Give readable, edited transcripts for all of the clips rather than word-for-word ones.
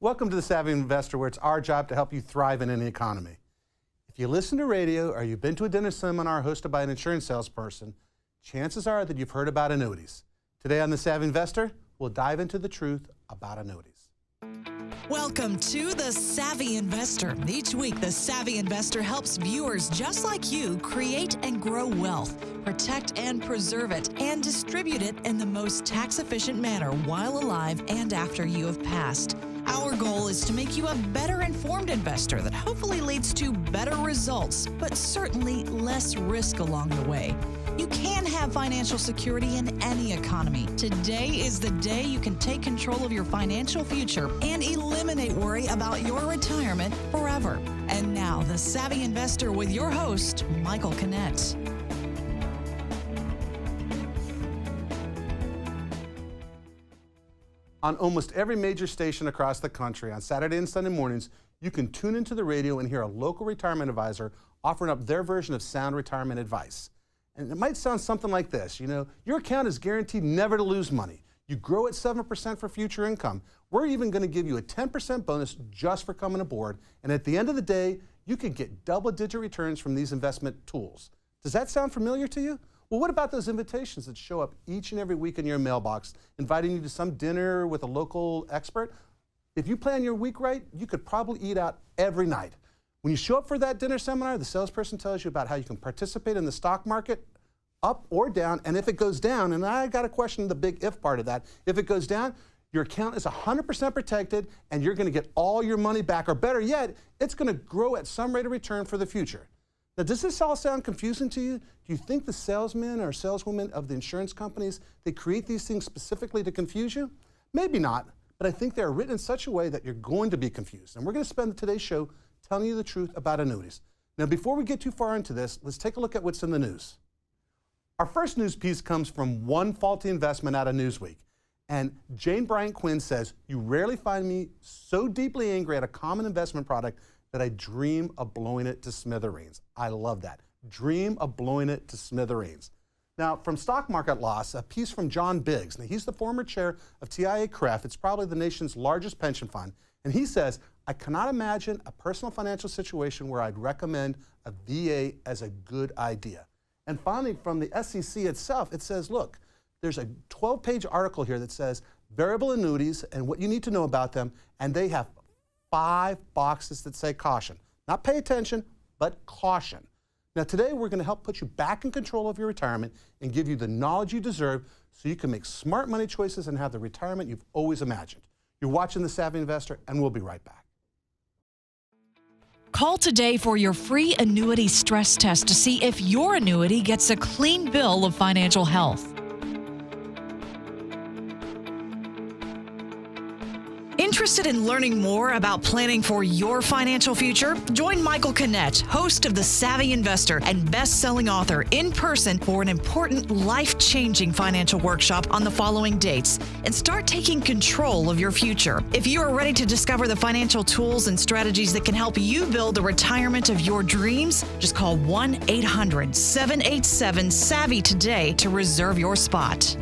Welcome to The Savvy Investor, where it's our job to help you thrive in any economy. If you listen to radio or you've been to a dinner seminar hosted by an insurance salesperson, chances are that you've heard about annuities. Today on The Savvy Investor, we'll dive into the truth about annuities. Welcome to The Savvy Investor. Each week, The Savvy Investor helps viewers just like you create and grow wealth, protect and preserve it, and distribute it in the most tax-efficient manner while alive and after you have passed. Our goal is to make you a better informed investor that hopefully leads to better results, but certainly less risk along the way. You can have financial security in any economy. Today is the day you can take control of your financial future and eliminate worry about your retirement forever. And now, The Savvy Investor with your host, Michael Kinnett. On almost every major station across the country, on Saturday and Sunday mornings, you can tune into the radio and hear a local retirement advisor offering up their version of sound retirement advice. And it might sound something like this. You know, your account is guaranteed never to lose money. You grow at 7% for future income. We're even going to give you a 10% bonus just for coming aboard. And at the end of the day, you can get double-digit returns from these investment tools. Does that sound familiar to you? Well, what about those invitations that show up each and every week in your mailbox, inviting you to some dinner with a local expert? If you plan your week right, you could probably eat out every night. When you show up for that dinner seminar, the salesperson tells you about how you can participate in the stock market, up or down, and if it goes down, and I got to question the big if part of that, if it goes down, your account is 100% protected and you're going to get all your money back, or better yet, it's going to grow at some rate of return for the future. Now, does this all sound confusing to you? Do you think the salesmen or saleswomen of the insurance companies, they create these things specifically to confuse you? Maybe not, but I think they're written in such a way that you're going to be confused. And we're going to spend today's show telling you the truth about annuities. Now, before we get too far into this, let's take a look at what's in the news. Our first news piece comes from one faulty investment out of Newsweek. And Jane Bryant Quinn says, "You rarely find me so deeply angry at a common investment product that I dream of blowing it to smithereens." I love that. Dream of blowing it to smithereens. Now, from Stock Market Loss, a piece from John Biggs. Now, he's the former chair of TIAA-CREF. It's probably the nation's largest pension fund. And he says, "I cannot imagine a personal financial situation where I'd recommend a VA as a good idea." And finally, from the SEC itself, it says, look, there's a 12-page article here that says variable annuities and what you need to know about them, and they have 5 boxes that say caution. Not pay attention, but caution. Now today we're going to help put you back in control of your retirement and give you the knowledge you deserve so you can make smart money choices and have the retirement you've always imagined. You're watching The Savvy Investor, and we'll be right back. Call today for your free annuity stress test to see if your annuity gets a clean bill of financial health. Interested in learning more about planning for your financial future? Join Michael Kinnett, host of The Savvy Investor and best-selling author, in person for an important life-changing financial workshop on the following dates, and start taking control of your future. If you are ready to discover the financial tools and strategies that can help you build the retirement of your dreams, just call 1-800-787-SAVVY today to reserve your spot.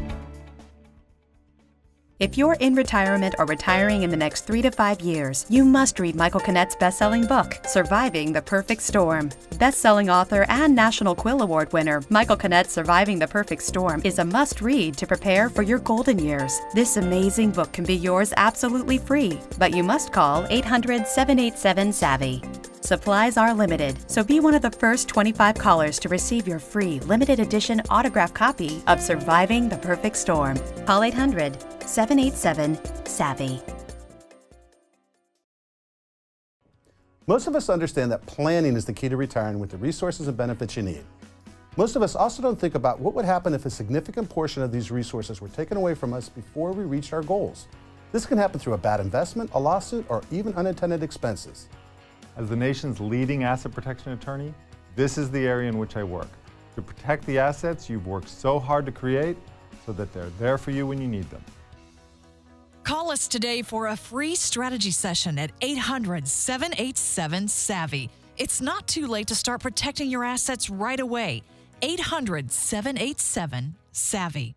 If you're in retirement or retiring in the next 3 to 5 years, you must read Michael Kinnett's best-selling book, Surviving the Perfect Storm. Best-selling author and National Quill Award winner, Michael Kinnett's Surviving the Perfect Storm is a must-read to prepare for your golden years. This amazing book can be yours absolutely free, but you must call 800-787-SAVVY. Supplies are limited, so be one of the first 25 callers to receive your free limited edition autographed copy of Surviving the Perfect Storm. Call 800-787-SAVVY. Most of us understand that planning is the key to retiring with the resources and benefits you need. Most of us also don't think about what would happen if a significant portion of these resources were taken away from us before we reached our goals. This can happen through a bad investment, a lawsuit, or even unintended expenses. As the nation's leading asset protection attorney, this is the area in which I work, to protect the assets you've worked so hard to create so that they're there for you when you need them. Call us today for a free strategy session at 800-787-SAVVY. It's not too late to start protecting your assets right away. 800-787-SAVVY.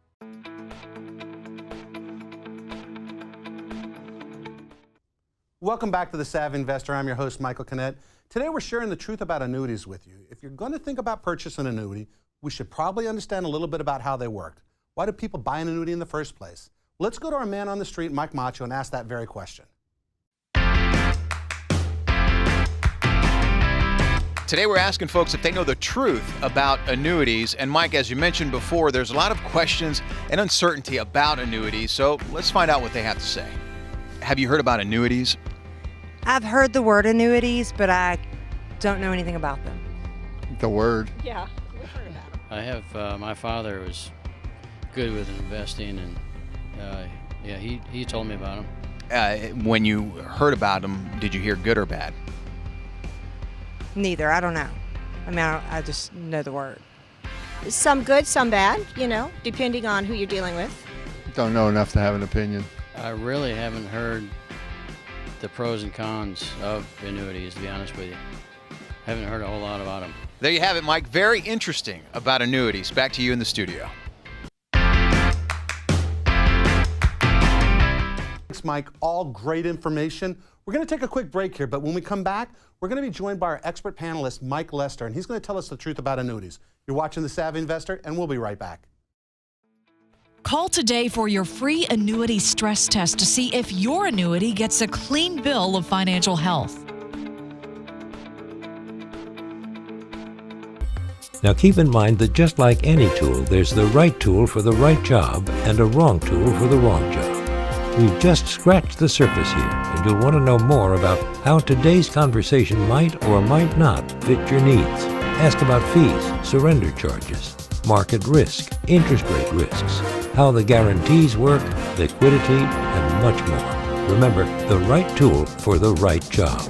Welcome back to The Savvy Investor. I'm your host, Michael Kinnett. Today we're sharing the truth about annuities with you. If you're going to think about purchasing an annuity, we should probably understand a little bit about how they work. Why do people buy an annuity in the first place? Let's go to our man on the street, Mike Macho, and ask that very question. Today we're asking folks if they know the truth about annuities. And Mike, as you mentioned before, there's a lot of questions and uncertainty about annuities. So let's find out what they have to say. Have you heard about annuities? I've heard the word annuities, but I don't know anything about them. The word. Yeah, we've heard about them. I have, my father was good with investing, and yeah, he told me about them. When you heard about them, did you hear good or bad? Neither. I don't know. I mean, I just know the word. Some good, some bad, you know, depending on who you're dealing with. Don't know enough to have an opinion. I really haven't heard the pros and cons of annuities, to be honest with you. Haven't heard a whole lot about them. There you have it, Mike. Very interesting about annuities. Back to you in the studio. Thanks, Mike. All great information. We're going to take a quick break here, but when we come back, we're going to be joined by our expert panelist, Mike Lester, and he's going to tell us the truth about annuities. You're watching The Savvy Investor, and we'll be right back. Call today for your free annuity stress test to see if your annuity gets a clean bill of financial health. Now keep in mind that just like any tool, there's the right tool for the right job and a wrong tool for the wrong job. We've just scratched the surface here, and you'll want to know more about how today's conversation might or might not fit your needs. Ask about fees, surrender charges, market risk, interest rate risks, how the guarantees work, liquidity, and much more. Remember, the right tool for the right job.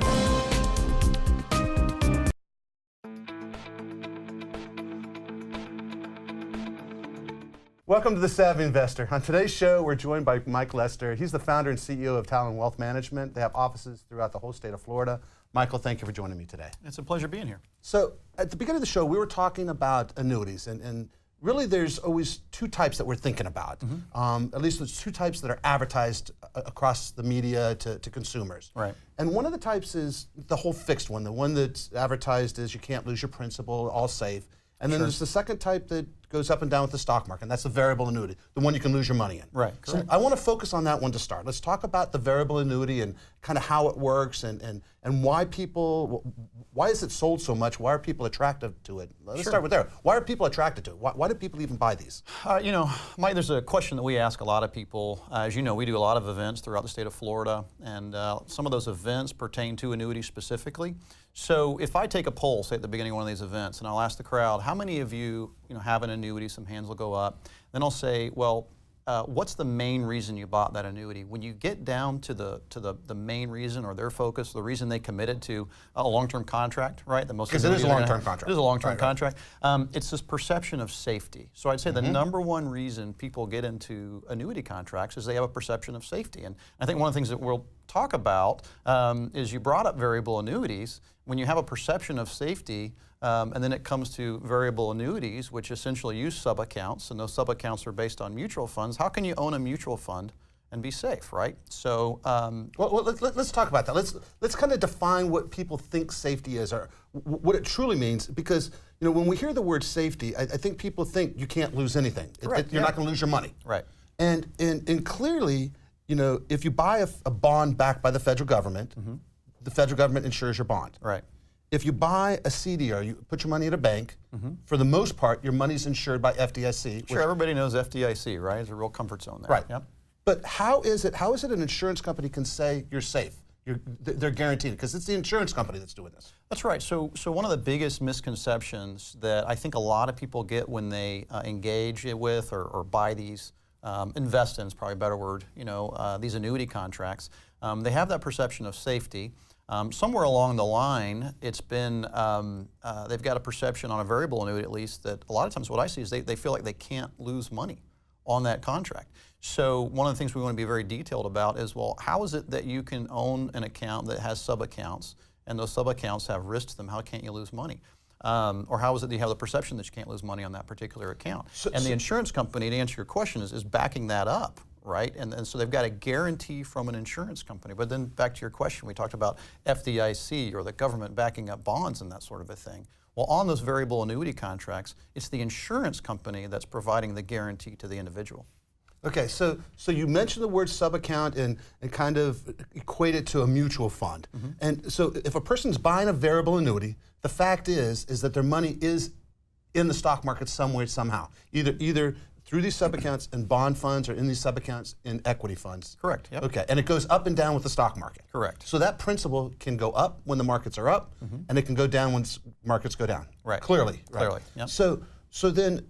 Welcome to The Savvy Investor. On today's show, we're joined by Mike Lester. He's the founder and CEO of Talon Wealth Management. They have offices throughout the whole state of Florida. Michael, thank you for joining me today. It's a pleasure being here. So at the beginning of the show, we were talking about annuities, and really there's always two types that we're thinking about. At least there's two types that are advertised across the media to consumers. Right. And one of the types is the whole fixed one, the one that's advertised as you can't lose your principal, all safe. And then there's the second type that goes up and down with the stock market, and that's the variable annuity, the one you can lose your money in. Right, so I want to focus on that one to start. Let's talk about the variable annuity and kind of how it works and why people, why is it sold so much? Why are people attracted to it? Let's start with there. Why are people attracted to it? Why do people even buy these? You know, Mike, there's a question that we ask a lot of people. As you know, we do a lot of events throughout the state of Florida, and some of those events pertain to annuities specifically. So if I take a poll, say at the beginning of one of these events, and I'll ask the crowd, how many of you have an annuity? Some hands will go up. Then I'll say, well, what's the main reason you bought that annuity? When you get down to the main reason or their focus, the reason they committed to a long-term contract, right? Because it is a long-term contract. It is a long-term contract. It's this perception of safety. So I'd say the number one reason people get into annuity contracts is they have a perception of safety. And I think one of the things that we'll talk about is you brought up variable annuities. When you have a perception of safety, and then it comes to variable annuities, which essentially use sub-accounts, and those sub-accounts are based on mutual funds. How can you own a mutual fund and be safe, right? So, well, let's talk about that. Let's kind of define what people think safety is, or what it truly means. Because when we hear the word safety, I think people think you can't lose anything. You're not going to lose your money. Right. And clearly, if you buy a bond backed by the federal government, the federal government insures your bond. Right. If you buy a CD or you put your money at a bank, for the most part, your money's insured by FDIC. Sure, everybody knows FDIC, right? It's a real comfort zone there. Right. Yep. But how is it an insurance company can say you're safe? They're guaranteed, because it's the insurance company that's doing this. That's right. So one of the biggest misconceptions that I think a lot of people get when they engage with or buy these, invest in is probably a better word, these annuity contracts, they have that perception of safety. Somewhere along the line, it's been, they've got a perception on a variable annuity at least that a lot of times what I see is they feel like they can't lose money on that contract. So one of the things we want to be very detailed about is, well, how is it that you can own an account that has sub-accounts and those sub-accounts have risk to them? How can't you lose money? Or how is it that you have the perception that you can't lose money on that particular account? And the insurance company, to answer your question, is backing that up right? And so they've got a guarantee from an insurance company. But then back to your question, we talked about FDIC or the government backing up bonds and that sort of a thing. Well, on those variable annuity contracts, it's the insurance company that's providing the guarantee to the individual. Okay, so you mentioned the word subaccount and kind of equate it to a mutual fund. And so if a person's buying a variable annuity, the fact is that their money is in the stock market somewhere, somehow. Either through these subaccounts in bond funds or in these subaccounts in equity funds. Correct, yep. Okay, and it goes up and down with the stock market. Correct. So that principal can go up when the markets are up, and it can go down when markets go down. Right. Clearly. Clearly, yep. So then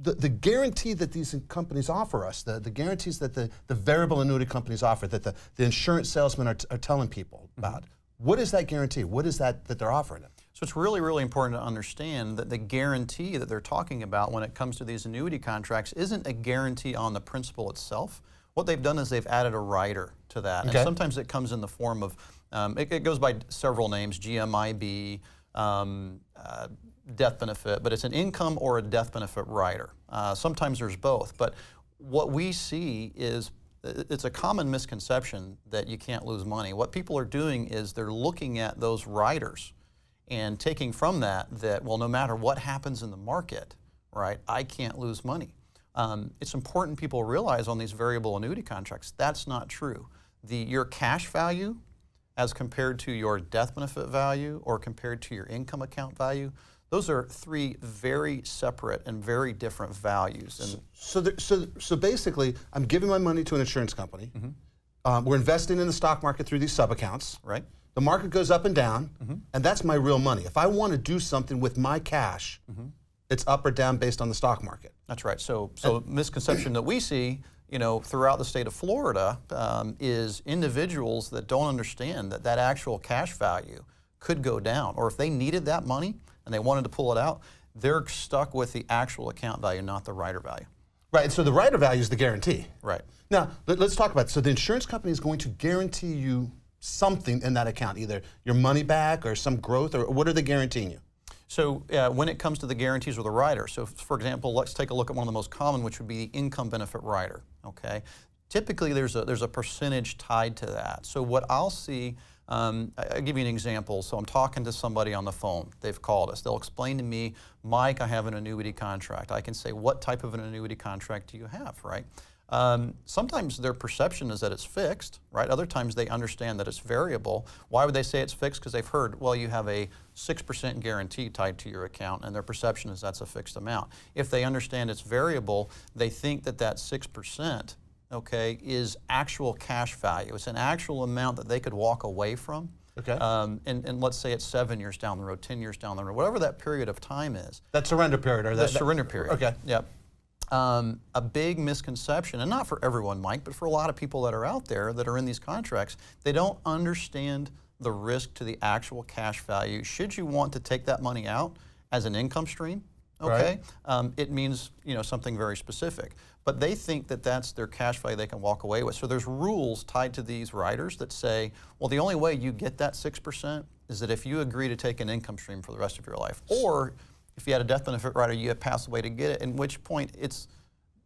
the guarantee that these companies offer us, the guarantees that the variable annuity companies offer, that the insurance salesmen are telling people about, what is that guarantee? What is that they're offering them? So it's really, really important to understand that the guarantee that they're talking about when it comes to these annuity contracts isn't a guarantee on the principal itself. What they've done is they've added a rider to that. Okay. And sometimes it comes in the form of, it goes by several names, GMIB, death benefit, but it's an income or a death benefit rider. Sometimes there's both, but what we see is it's a common misconception that you can't lose money. What people are doing is they're looking at those riders and taking from that, well, no matter what happens in the market, right, I can't lose money. It's important people realize on these variable annuity contracts, that's not true. Your cash value as compared to your death benefit value or compared to your income account value, those are three very separate and very different values. And So basically, I'm giving my money to an insurance company. We're investing in the stock market through these subaccounts. Right. The market goes up and down, and that's my real money. If I want to do something with my cash, it's up or down based on the stock market. That's right. So misconception that we see, throughout the state of Florida is individuals that don't understand that actual cash value could go down, or if they needed that money and they wanted to pull it out, they're stuck with the actual account value, not the rider value. Right, and so the rider value is the guarantee. Right. Now, let's talk about it. So the insurance company is going to guarantee you something in that account, either your money back or some growth, or what are they guaranteeing you? So when it comes to the guarantees or the rider, so for example, let's take a look at one of the most common, which would be the income benefit rider, okay? Typically there's a percentage tied to that. So what I'll see, I'll give you an example. So I'm talking to somebody on the phone. They've called us. They'll explain to me, Mike, I have an annuity contract. I can say, what type of an annuity contract do you have, right? Sometimes their perception is that it's fixed, right? Other times they understand that it's variable. Why would they say it's fixed? Because they've heard, well, you have a 6% guarantee tied to your account, and their perception is that's a fixed amount. If they understand it's variable, they think that 6%, okay, is actual cash value. It's an actual amount that they could walk away from. Okay. And let's say it's 7 years down the road, 10 years down the road, whatever that period of time is. That surrender period. Or that surrender period. Okay. Yep. A big misconception, and not for everyone, Mike, but for a lot of people that are out there that are in these contracts, they don't understand the risk to the actual cash value. Should you want to take that money out as an income stream, okay, it means something very specific. But they think that that's their cash value they can walk away with. So there's rules tied to these riders that say, well, the only way you get that 6% is that if you agree to take an income stream for the rest of your life, or if you had a death benefit rider, you have passed away to get it, at which point it's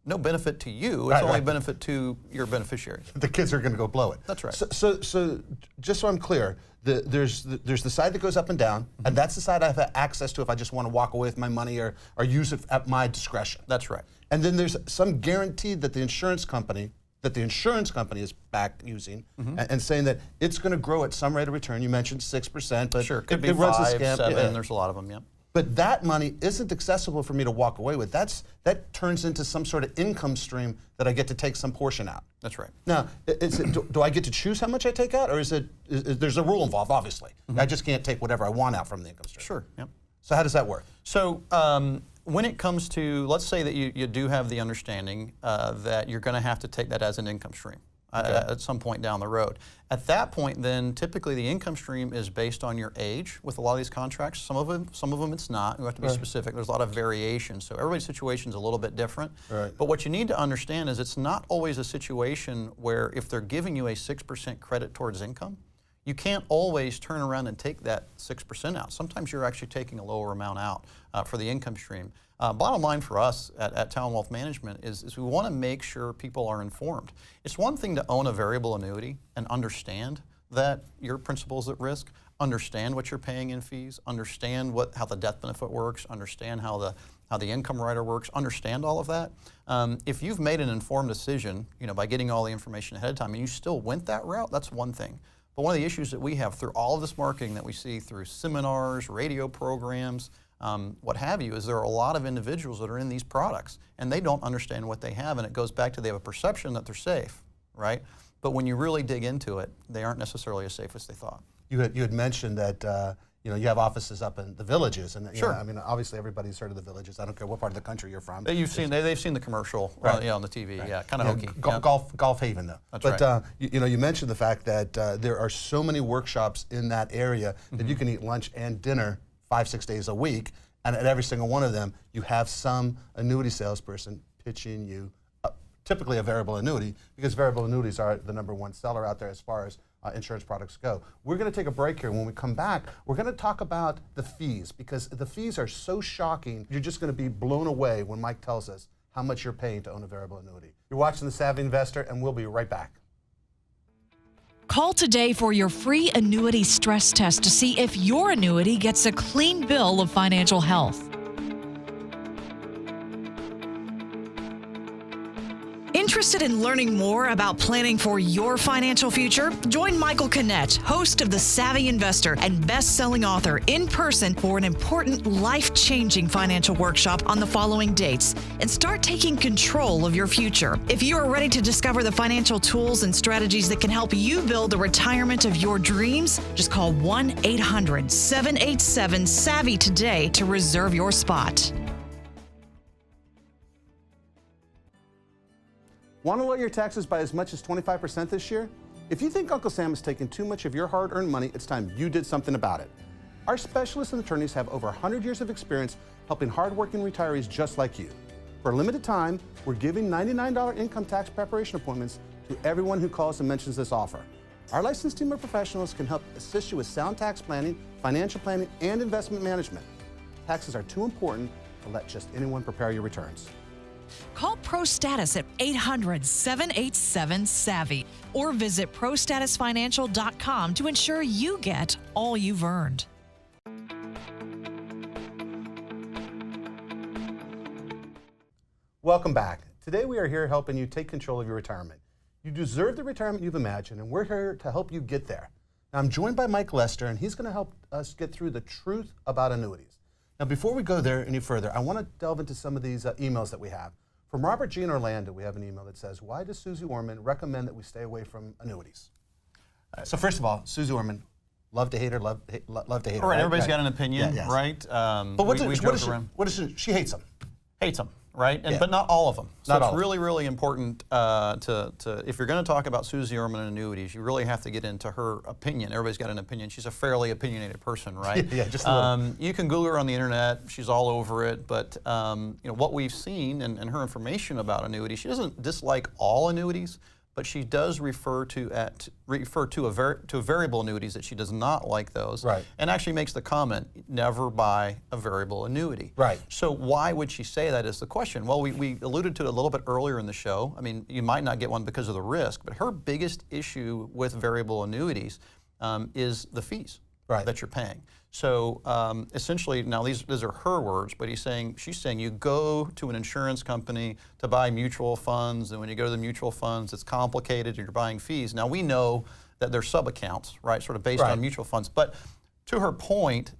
no benefit to you, it's only benefit to your beneficiaries. The kids are going to go blow it. That's right. So just so I'm clear, there's the side that goes up and down, and that's the side I have access to if I just want to walk away with my money or use it at my discretion. That's right. And then there's some guarantee that the insurance company is back using and saying that it's going to grow at some rate of return. You mentioned 6%, but sure, could be it runs 5, a scam. 7, there's a lot of them, yeah. But that money isn't accessible for me to walk away with. That turns into some sort of income stream that I get to take some portion out. That's right. Now, do I get to choose how much I take out, or there's a rule involved, obviously. I just can't take whatever I want out from the income stream. Sure, yep. So how does that work? So when it comes to, let's say that you do have the understanding that you're going to have to take that as an income stream. At some point down the road. At that point, then typically the income stream is based on your age with a lot of these contracts. Some of them it's not. You have to be specific. There's a lot of variation. So everybody's situation is a little bit different. Right. But what you need to understand is it's not always a situation where if they're giving you a 6% credit towards income, you can't always turn around and take that 6% out. Sometimes you're actually taking a lower amount out for the income stream. Bottom line for us at Town Wealth Management is we want to make sure people are informed. It's one thing to own a variable annuity and understand that your principal is at risk, understand what you're paying in fees, understand how the death benefit works, understand how the income rider works, understand all of that. If you've made an informed decision, by getting all the information ahead of time, and you still went that route, that's one thing. But one of the issues that we have through all of this marketing that we see through seminars, radio programs, what have you, is there are a lot of individuals that are in these products and they don't understand what they have, and it goes back to they have a perception that they're safe, right? But when you really dig into it, they aren't necessarily as safe as they thought. You had mentioned that you have offices up in the villages, and sure. I mean, obviously everybody's heard of the villages. I don't care what part of the country you're from. They've seen the commercial on the TV. Right. Yeah, kind of hokey. Golf Haven though. That's but right. you mentioned the fact that there are so many workshops in that area that you can eat lunch and dinner 5-6 days a week, and at every single one of them you have some annuity salesperson pitching you typically a variable annuity, because variable annuities are the #1 seller out there as far as insurance products go. We're going to take a break here. When we come back, we're going to talk about the fees, because the fees are so shocking. You're just going to be blown away when Mike tells us how much you're paying to own a variable annuity. You're watching The Savvy Investor, and we'll be right back. Call today for your free annuity stress test to see if your annuity gets a clean bill of financial health. Interested in learning more about planning for your financial future? Join Michael Canet, host of The Savvy Investor and best-selling author, in person for an important life-changing financial workshop on the following dates, and start taking control of your future. If you are ready to discover the financial tools and strategies that can help you build the retirement of your dreams, just call 1-800-787-SAVVY today to reserve your spot. Want to lower your taxes by as much as 25% this year? If you think Uncle Sam is taking too much of your hard-earned money, it's time you did something about it. Our specialists and attorneys have over 100 years of experience helping hard-working retirees just like you. For a limited time, we're giving $99 income tax preparation appointments to everyone who calls and mentions this offer. Our licensed team of professionals can help assist you with sound tax planning, financial planning, and investment management. Taxes are too important to let just anyone prepare your returns. Call ProStatus at 800-787-SAVVY or visit ProStatusFinancial.com to ensure you get all you've earned. Welcome back. Today we are here helping you take control of your retirement. You deserve the retirement you've imagined, and we're here to help you get there. Now, I'm joined by Mike Lester, and he's going to help us get through the truth about annuities. Now, before we go there any further, I want to delve into some of these emails that we have. From Robert G. in Orlando, we have an email that says, why does Susie Orman recommend that we stay away from annuities? So first of all, Susie Orman, love to hate her, love to hate her. Right, right? everybody's got an opinion, yes. right? But what does she hates them? Hates them, right? And, but not all of them. So Not it's all really, really important if you're going to talk about Susie Orman and annuities, you really have to get into her opinion. Everybody's got an opinion. She's a fairly opinionated person, right? Yeah, just a little. You can Google her on the internet. She's all over it. But what we've seen and her information about annuities, she doesn't dislike all annuities, but she does refer to variable annuities, that she does not like those. Right. And actually makes the comment, never buy a variable annuity. Right. So why would she say that is the question. Well, we alluded to it a little bit earlier in the show. I mean, you might not get one because of the risk, but her biggest issue with variable annuities is the fees that you're paying. So essentially, now these are her words, but she's saying you go to an insurance company to buy mutual funds, and when you go to the mutual funds, it's complicated, you're buying fees. Now we know that they're sub-accounts, right, sort of based on mutual funds, but to her point,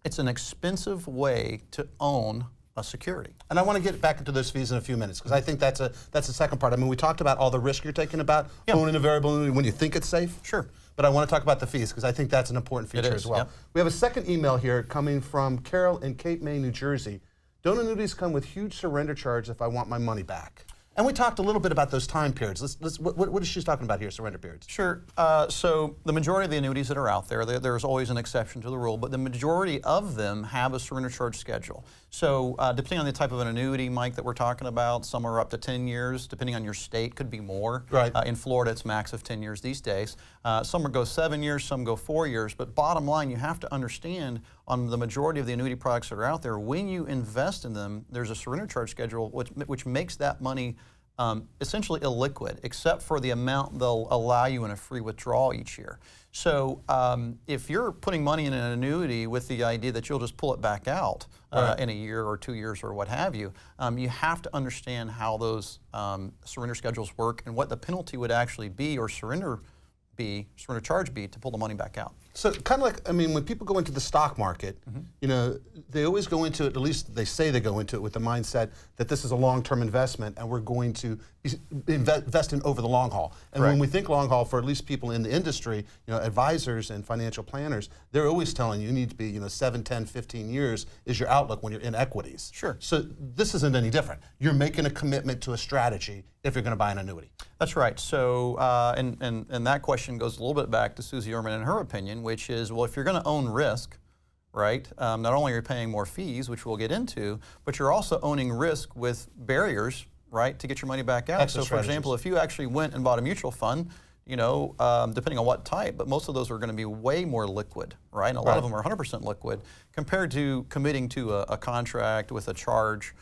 it's an expensive way to own a security. And I want to get back into those fees in a few minutes, because I think that's the second part. I mean, we talked about all the risk you're taking about owning a variable annuity when you think it's safe. Sure. But I want to talk about the fees, because I think that's an important feature as well. Yep. We have a second email here coming from Carol in Cape May, New Jersey. Don't annuities come with huge surrender charge if I want my money back? And we talked a little bit about those time periods. What is she talking about here, surrender periods? Sure. So the majority of the annuities that are out there, there's always an exception to the rule, but the majority of them have a surrender charge schedule. So depending on the type of an annuity, Mike, that we're talking about, some are up to 10 years, depending on your state, could be more. Right. In Florida, it's max of 10 years these days. Some go 7 years, some go 4 years, but bottom line, you have to understand on the majority of the annuity products that are out there, when you invest in them, there's a surrender charge schedule which makes that money essentially illiquid, except for the amount they'll allow you in a free withdrawal each year. So if you're putting money in an annuity with the idea that you'll just pull it back out in a year or 2 years or what have you, you have to understand how those surrender schedules work and what the penalty would actually be or surrender charge be to pull the money back out. So kind of like, I mean, when people go into the stock market, you know, they always go into it, at least they say they go into it with the mindset that this is a long-term investment and we're going to invest in over the long haul. And when we think long haul, for at least people in the industry, you know, advisors and financial planners, they're always telling you need to be, you know, 7, 10, 15 years is your outlook when you're in equities. Sure. So this isn't any different. You're making a commitment to a strategy if you're going to buy an annuity. That's right. So, and that question goes a little bit back to Susie Orman and her opinion, which is, well, if you're going to own risk, right, not only are you paying more fees, which we'll get into, but you're also owning risk with barriers, right, to get your money back out. So, for example, if you actually went and bought a mutual fund, you know, depending on what type, but most of those are going to be way more liquid, right? And a lot of them are 100% liquid compared to committing to a contract with a charge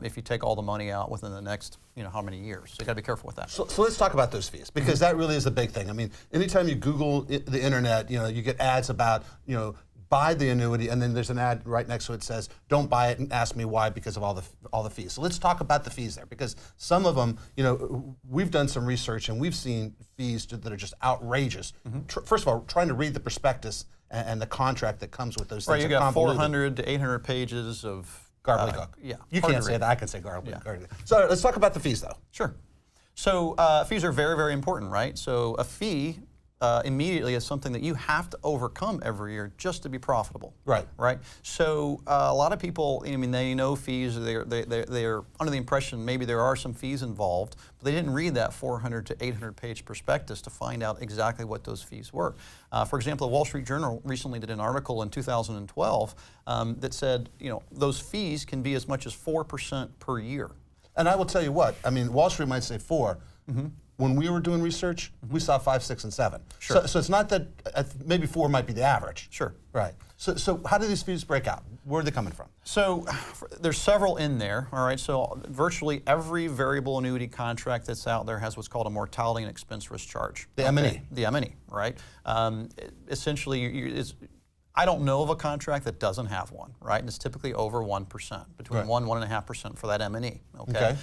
if you take all the money out within the next, you know, how many years. So you got to be careful with that. So let's talk about those fees, because that really is a big thing. I mean, anytime you Google the internet, you know, you get ads about, you know, buy the annuity, and then there's an ad right next to it that says, don't buy it and ask me why because of all the fees. So let's talk about the fees there, because some of them, you know, we've done some research and we've seen fees that are just outrageous. First of all, trying to read the prospectus and the contract that comes with those things. Right, you got 400 to 800 pages of gobbledygook. Yeah. You can't say that. I can say gobbledygook. So let's talk about the fees, though. Sure. So fees are very, very important, right? So a fee immediately is something that you have to overcome every year just to be profitable. Right. Right. So a lot of people, I mean, they know fees. They're under the impression maybe there are some fees involved, but they didn't read that 400 to 800 page prospectus to find out exactly what those fees were. For example, the Wall Street Journal recently did an article in 2012 that said, you know, those fees can be as much as 4% per year. And I will tell you what, I mean, Wall Street might say 4. When we were doing research, we saw 5, 6, and 7. Sure. So it's not that, maybe 4 might be the average. Sure. Right. So how do these fees break out? Where are they coming from? So there's several in there, all right? So virtually every variable annuity contract that's out there has what's called a mortality and expense risk charge. The M&E. The M&E, right? Essentially, I don't know of a contract that doesn't have one, right? And it's typically over 1%, between 1 and 1.5% for that M&E. Okay.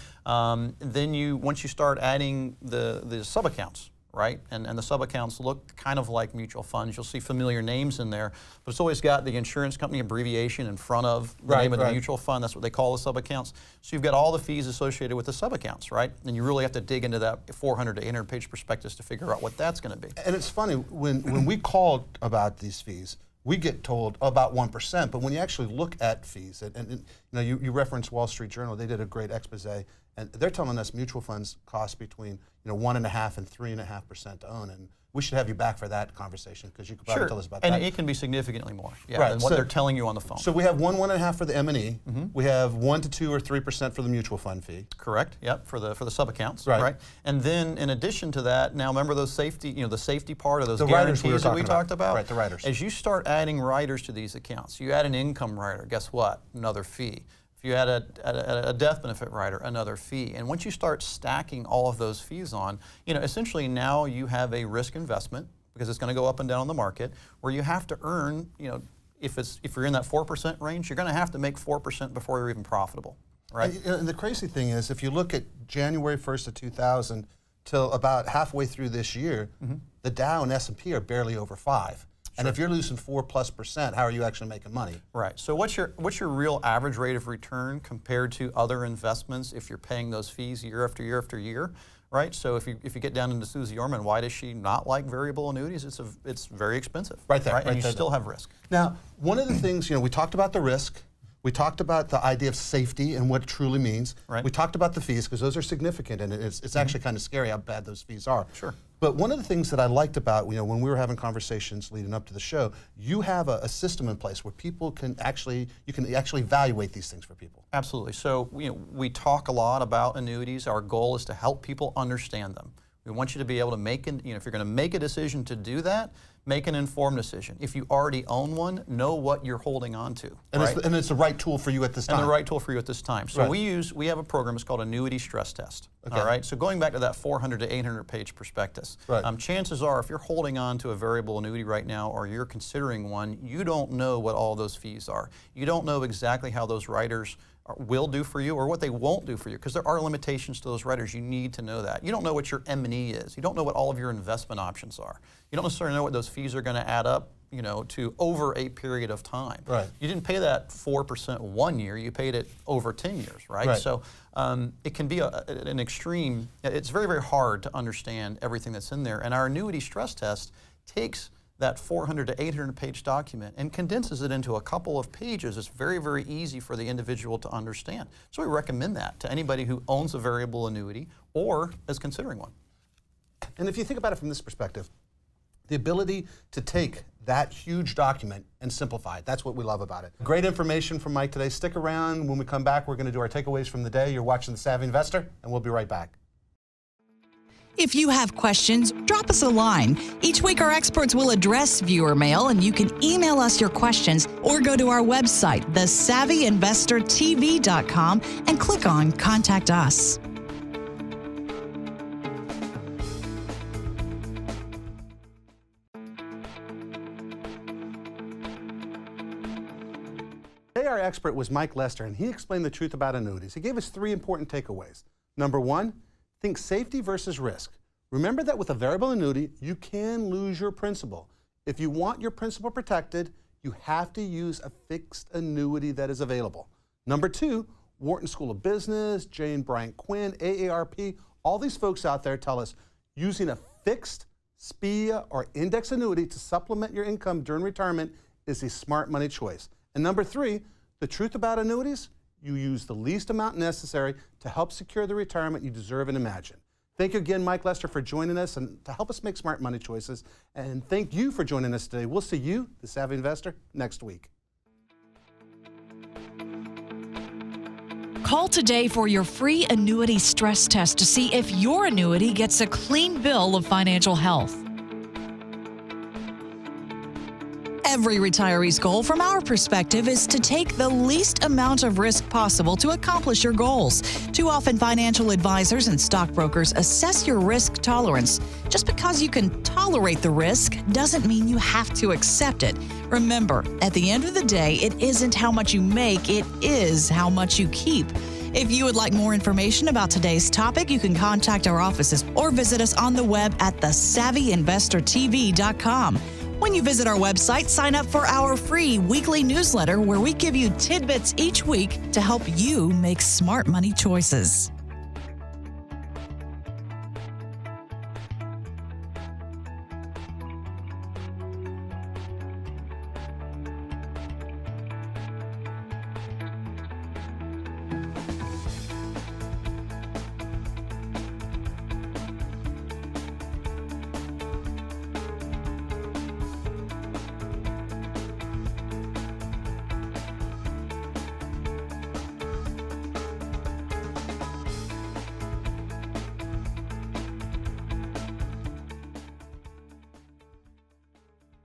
Then once you start adding the sub-accounts, right? And the sub-accounts look kind of like mutual funds. You'll see familiar names in there, but it's always got the insurance company abbreviation in front of the name of the mutual fund. That's what they call the sub-accounts. So you've got all the fees associated with the sub-accounts, right? And you really have to dig into that 400 to 800 page prospectus to figure out what that's going to be. And it's funny, when we called about these fees, we get told about 1%, but when you actually look at fees, and you know, you reference Wall Street Journal, they did a great expose, and they're telling us mutual funds cost between 1.5% and 3.5% to own, and we should have you back for that conversation, because you could probably tell us about that. And it can be significantly more than what they're telling you on the phone. So we have 1.5% for the M&E. We have 1 to 2 or 3% for the mutual fund fee. Correct. Yep. For the sub-accounts. Right. And then in addition to that, now remember those safety, the safety part of those guarantees that we talked about. Right. The riders. As you start adding riders to these accounts, you add an income rider. Guess what? Another fee. If you add a death benefit rider, another fee. And once you start stacking all of those fees on, essentially now you have a risk investment, because it's going to go up and down on the market, where you have to earn, if you're in that 4% range, you're going to have to make 4% before you're even profitable, right? And the crazy thing is, if you look at January 1st of 2000 till about halfway through this year, the Dow and S&P are barely over 5. And if you're losing 4+%, how are you actually making money? Right. So what's your real average rate of return compared to other investments if you're paying those fees year after year after year? Right. So if you get down into Susie Orman, why does she not like variable annuities? It's very expensive. Right there. Right. And you still have risk. Now, one of the things, we talked about the risk. We talked about the idea of safety and what it truly means. Right. We talked about the fees because those are significant, and it's actually kind of scary how bad those fees are. Sure. But one of the things that I liked about, when we were having conversations leading up to the show, you have a system in place where people can actually evaluate these things for people. Absolutely. So we talk a lot about annuities. Our goal is to help people understand them. We want you to be able to make, if you're going to make a decision to do that, make an informed decision. If you already own one, know what you're holding on to. And it's the right tool for you at this time. And the right tool for you at this time. So we have a program, it's called Annuity Stress Test. Okay. All right. So going back to that 400 to 800 page prospectus, chances are if you're holding on to a variable annuity right now or you're considering one, you don't know what all those fees are. You don't know exactly how those riders will do for you or what they won't do for you, because there are limitations to those riders. You need to know that. You don't know what your M&E is. You don't know what all of your investment options are. You don't necessarily know what those fees are going to add up, to over a period of time. Right. You didn't pay that 4% 1 year. You paid it over 10 years, right? So it can be an extreme. It's very, very hard to understand everything that's in there. And our annuity stress test takes that 400 to 800 page document and condenses it into a couple of pages. It's very, very easy for the individual to understand. So we recommend that to anybody who owns a variable annuity or is considering one. And if you think about it from this perspective, the ability to take that huge document and simplify it, that's what we love about it. Great information from Mike today. Stick around. When we come back, we're going to do our takeaways from the day. You're watching The Savvy Investor, and we'll be right back. If you have questions, drop us a line. Each week, our experts will address viewer mail, and you can email us your questions or go to our website, thesavvyinvestortv.com, and click on Contact Us. Today, our expert was Mike Lester, and he explained the truth about annuities. He gave us 3 important takeaways. Number 1, think safety versus risk. Remember that with a variable annuity, you can lose your principal. If you want your principal protected, you have to use a fixed annuity that is available. Number 2, Wharton School of Business, Jane Bryant Quinn, AARP, all these folks out there tell us using a fixed SPIA or index annuity to supplement your income during retirement is a smart money choice. And number 3, the truth about annuities, you use the least amount necessary to help secure the retirement you deserve and imagine. Thank you again, Mike Lester, for joining us and to help us make smart money choices. And thank you for joining us today. We'll see you, The Savvy Investor, next week. Call today for your free annuity stress test to see if your annuity gets a clean bill of financial health. Every retiree's goal, from our perspective, is to take the least amount of risk possible to accomplish your goals. Too often, financial advisors and stockbrokers assess your risk tolerance. Just because you can tolerate the risk doesn't mean you have to accept it. Remember, at the end of the day, it isn't how much you make, it is how much you keep. If you would like more information about today's topic, you can contact our offices or visit us on the web at thesavvyinvestortv.com. When you visit our website, sign up for our free weekly newsletter where we give you tidbits each week to help you make smart money choices.